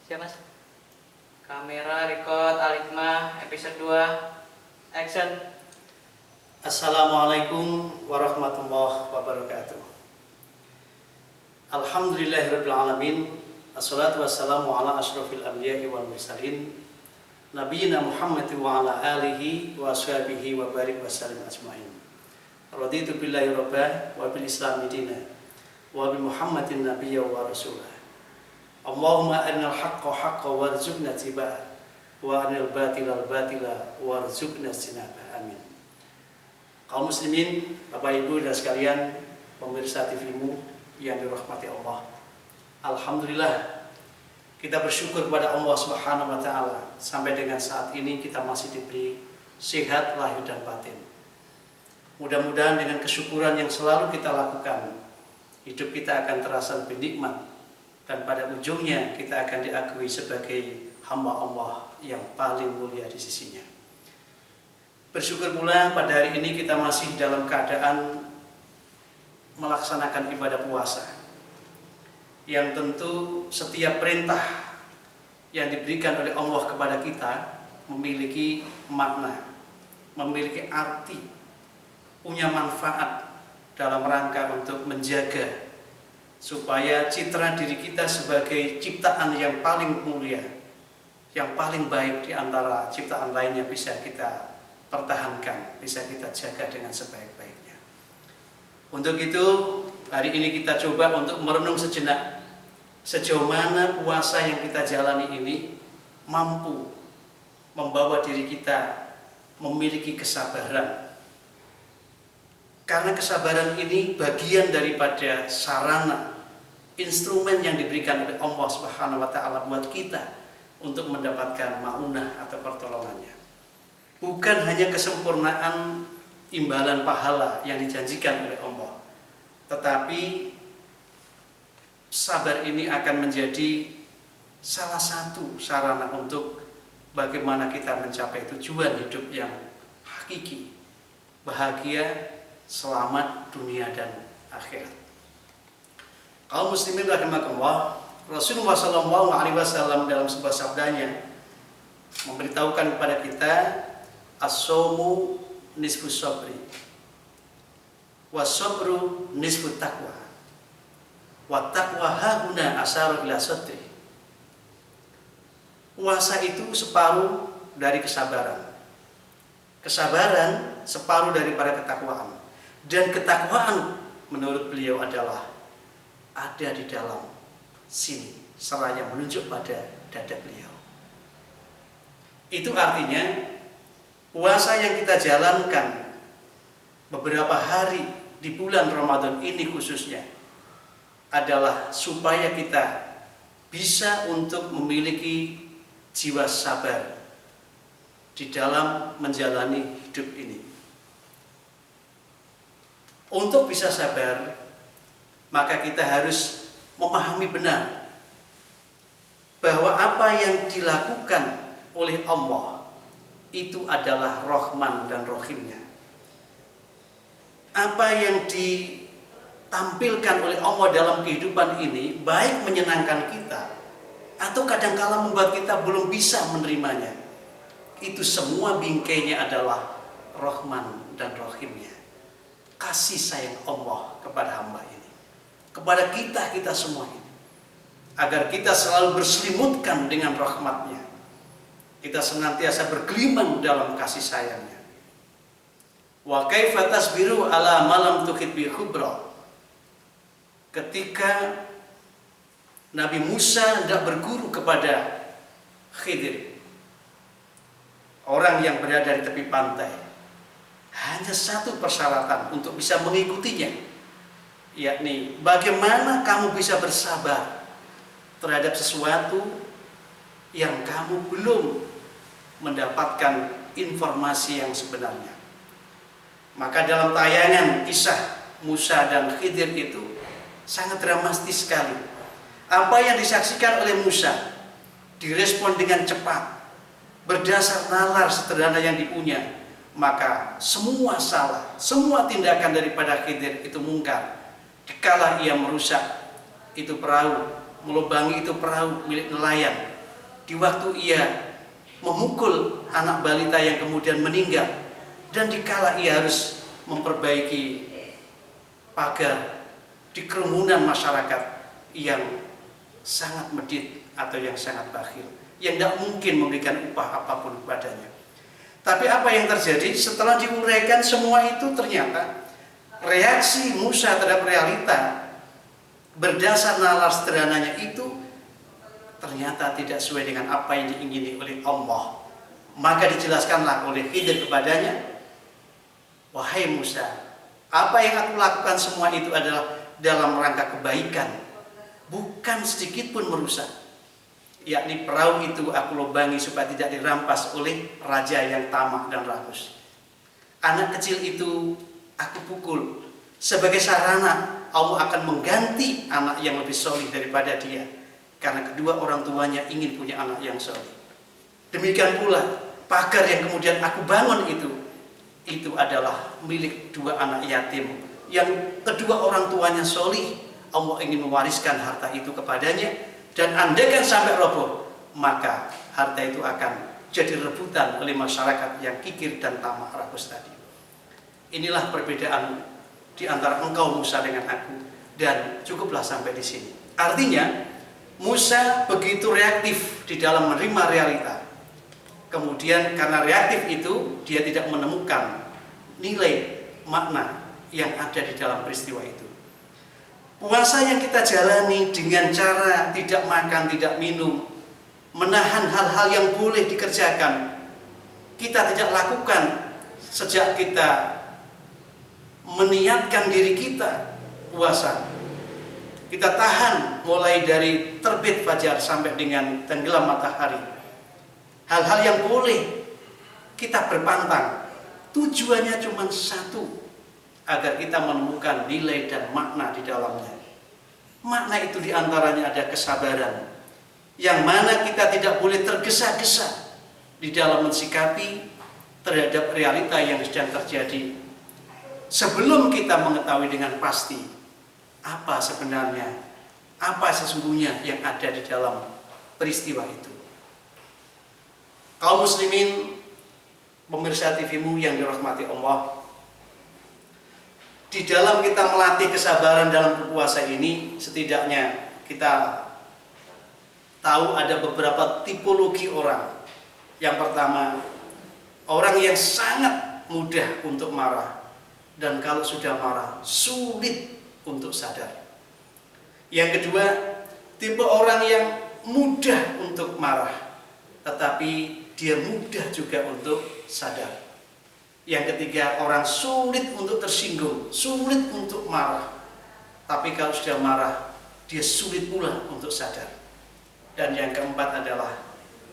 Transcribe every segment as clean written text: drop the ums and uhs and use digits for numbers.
Siap mas? Kamera, record, Alikma, episode 2, action. Assalamualaikum warahmatullahi wabarakatuh. Alhamdulillahirabbil alamin. Assalatu wassalamu ala asyrofil anbiya'i wal mursalin nabiyina Muhammad wa ala alihi wa ashabihi wa barik wa sallim ajma'in. Raditu billahi rabbah wa bil islami dina wa bi Muhammadin nabiyya wa rasulah. Allahumma arinal haqqa haqqa warzuqna tibaa wa arinal batila batila warzuqna jinabah. Amin. Kaum muslimin, Bapak Ibu dan sekalian pemirsa TV-mu yang dirahmati Allah. Alhamdulillah, kita bersyukur kepada Allah Subhanahu wa taala sampai dengan saat ini kita masih diberi sehat lahir dan batin. Mudah-mudahan dengan kesyukuran yang selalu kita lakukan, hidup kita akan terasa lebih nikmat dan pada ujungnya kita akan diakui sebagai hamba Allah yang paling mulia di sisinya. Bersyukur pula pada hari ini kita masih dalam keadaan melaksanakan ibadah puasa, yang tentu setiap perintah yang diberikan oleh Allah kepada kita memiliki makna, memiliki arti, punya manfaat dalam rangka untuk menjaga supaya citra diri kita sebagai ciptaan yang paling mulia, yang paling baik di antara ciptaan lainnya bisa kita pertahankan, bisa kita jaga dengan sebaik-baiknya. Untuk itu, hari ini kita coba untuk merenung sejenak sejauh mana puasa yang kita jalani ini mampu membawa diri kita memiliki kesabaran. Karena kesabaran ini bagian daripada sarana, instrumen yang diberikan oleh Allah Subhanahu wa taala buat kita untuk mendapatkan maunah atau pertolongannya. Bukan hanya kesempurnaan imbalan pahala yang dijanjikan oleh Allah, tetapi sabar ini akan menjadi salah satu sarana untuk bagaimana kita mencapai tujuan hidup yang hakiki, bahagia, selamat dunia dan akhirat. Kaum muslimin rahimakumullah, Rasulullah SAW dalam sebuah sabdanya memberitahukan kepada kita, as-shaumu nisfu sabri was-sabru nisfu taqwa wa taqwa hahuna asaru ila sadri. Puasa itu separuh dari kesabaran, kesabaran separuh daripada ketakwaan, dan ketakwaan menurut beliau adalah ada di dalam sini, seraya menunjuk pada dada beliau. Itu artinya puasa yang kita jalankan beberapa hari di bulan Ramadan ini khususnya adalah supaya kita bisa untuk memiliki jiwa sabar di dalam menjalani hidup ini. Untuk bisa sabar, maka kita harus memahami benar bahwa apa yang dilakukan oleh Allah itu adalah Rahman dan Rahimnya. Apa yang ditampilkan oleh Allah dalam kehidupan ini baik menyenangkan kita atau kadangkala membuat kita belum bisa menerimanya, itu semua bingkainya adalah Rahman dan Rahimnya. Kasih sayang Allah kepada hamba ini, kepada kita semua ini, agar kita selalu berselimutkan dengan rahmatnya, kita senantiasa bergelimang dalam kasih sayangnya. Wa kaifa tasbiru ala malam tuhit bi khubra. Ketika Nabi Musa hendak berguru kepada Khidir, orang yang berada di tepi pantai, hanya satu persyaratan untuk bisa mengikutinya, yakni bagaimana kamu bisa bersabar terhadap sesuatu yang kamu belum mendapatkan informasi yang sebenarnya. Maka dalam tayangan kisah Musa dan Khidir itu sangat dramatis sekali. Apa yang disaksikan oleh Musa direspon dengan cepat berdasar nalar sederhana yang dipunya. Maka semua salah, semua tindakan daripada Khidir itu mungkar. Dikala ia merusak itu perahu, melubangi itu perahu milik nelayan, di waktu ia memukul anak balita yang kemudian meninggal, dan dikala ia harus memperbaiki pagar di kerumunan masyarakat yang sangat medit atau yang sangat bakhil, yang tidak mungkin memberikan upah apapun kepadanya. Tapi apa yang terjadi setelah diuraikan semua itu, ternyata reaksi Musa terhadap realita berdasar nalar sederhananya itu ternyata tidak sesuai dengan apa yang diingini oleh Allah. Maka dijelaskanlah oleh Khidir kepadanya, wahai Musa, apa yang aku lakukan semua itu adalah dalam rangka kebaikan, bukan sedikit pun merusak. Yakni perahu itu aku lubangi supaya tidak dirampas oleh raja yang tamak dan rakus. Anak kecil itu aku pukul sebagai sarana Allah akan mengganti anak yang lebih solih daripada dia, karena kedua orang tuanya ingin punya anak yang solih. Demikian pula pagar yang kemudian aku bangun itu adalah milik dua anak yatim yang kedua orang tuanya solih. Allah ingin mewariskan harta itu kepadanya, dan andaikan sampai roboh, maka harta itu akan jadi rebutan oleh masyarakat yang kikir dan tamak rakus tadi. Inilah perbedaan di antara engkau Musa dengan aku, dan cukuplah sampai di sini. Artinya Musa begitu reaktif di dalam menerima realita. Kemudian karena reaktif itu, dia tidak menemukan nilai makna yang ada di dalam peristiwa itu. Puasa yang kita jalani dengan cara tidak makan, tidak minum, menahan hal-hal yang boleh dikerjakan, kita tidak lakukan sejak kita meniatkan diri kita puasa. Kita tahan mulai dari terbit fajar sampai dengan tenggelam matahari. Hal-hal yang boleh kita berpantang, tujuannya cuma satu, agar kita menemukan nilai dan makna di dalamnya. Makna itu diantaranya ada kesabaran, yang mana kita tidak boleh tergesa-gesa di dalam mensikapi terhadap realita yang sedang terjadi, sebelum kita mengetahui dengan pasti apa sebenarnya, apa sesungguhnya yang ada di dalam peristiwa itu. Kaum muslimin, pemirsa TV-mu yang dirahmati Allah, di dalam kita melatih kesabaran dalam berpuasa ini, setidaknya kita tahu ada beberapa tipologi orang. Yang pertama, orang yang sangat mudah untuk marah, dan kalau sudah marah sulit untuk sadar. Yang kedua, tipe orang yang mudah untuk marah, tetapi dia mudah juga untuk sadar. Yang ketiga, orang sulit untuk tersinggung, sulit untuk marah, tapi kalau sudah marah, dia sulit pula untuk sadar. Dan yang keempat adalah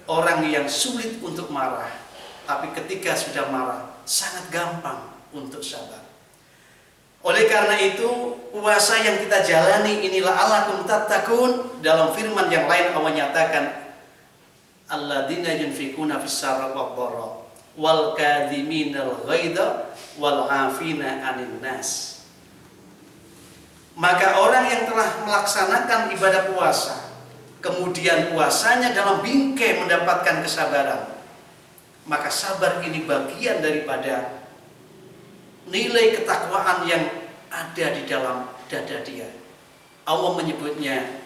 orang yang sulit untuk marah, tapi ketika sudah marah, sangat gampang untuk sabar. Oleh karena itu, puasa yang kita jalani inilah la'allakum tattaqun. Dalam firman yang lain Allah nyatakan, alladzina yunfikuna fis-sarra wad-dharra wal kadhiminal ghaidha wal 'afina 'anil nas. Maka orang yang telah melaksanakan ibadah puasa, kemudian puasanya dalam bingkai mendapatkan kesabaran, maka sabar ini bagian daripada nilai ketakwaan yang ada di dalam dada dia. Allah menyebutnya,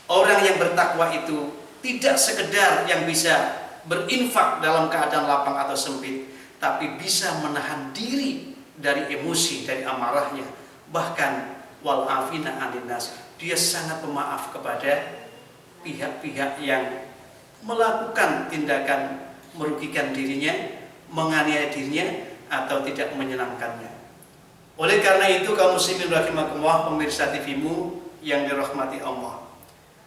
orang yang bertakwa itu tidak sekedar yang bisa berinfak dalam keadaan lapang atau sempit, tapi bisa menahan diri dari emosi, dari amarahnya. Bahkan wal afina 'anil nas, dia sangat pemaaf kepada pihak-pihak yang melakukan tindakan merugikan dirinya, menganiaya dirinya, atau tidak menyenangkannya. Oleh karena itu, kaum muslimin rahimakumullah, pemirsa TV-mu yang dirahmati Allah,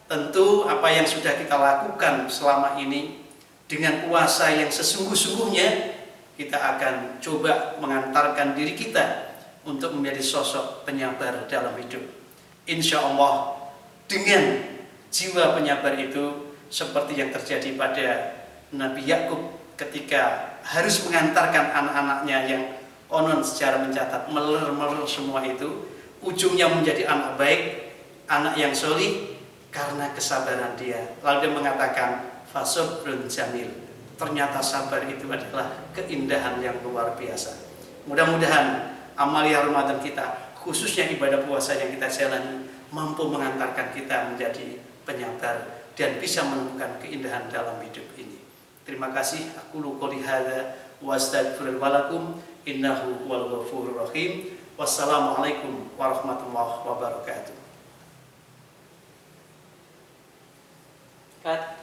tentu apa yang sudah kita lakukan selama ini dengan puasa yang sesungguh-sungguhnya, kita akan coba mengantarkan diri kita untuk menjadi sosok penyabar dalam hidup. Insya Allah, dengan jiwa penyabar itu, seperti yang terjadi pada Nabi Yakub ketika harus mengantarkan anak-anaknya yang konon secara mencatat meler-meler semua itu, ujungnya menjadi anak baik, anak yang solih karena kesabaran dia. Lalu dia mengatakan, fasabrun jamil. Ternyata sabar itu adalah keindahan yang luar biasa. Mudah-mudahan amalia Ramadan kita, khususnya ibadah puasa yang kita jalani, mampu mengantarkan kita menjadi penyabar dan bisa menemukan keindahan dalam hidup ini. Terima kasih. Aku qouli hadza wa astaghfiru lakum innahu huwal ghafurur rahim. Wassalamualaikum warahmatullahi wabarakatuh. Cut.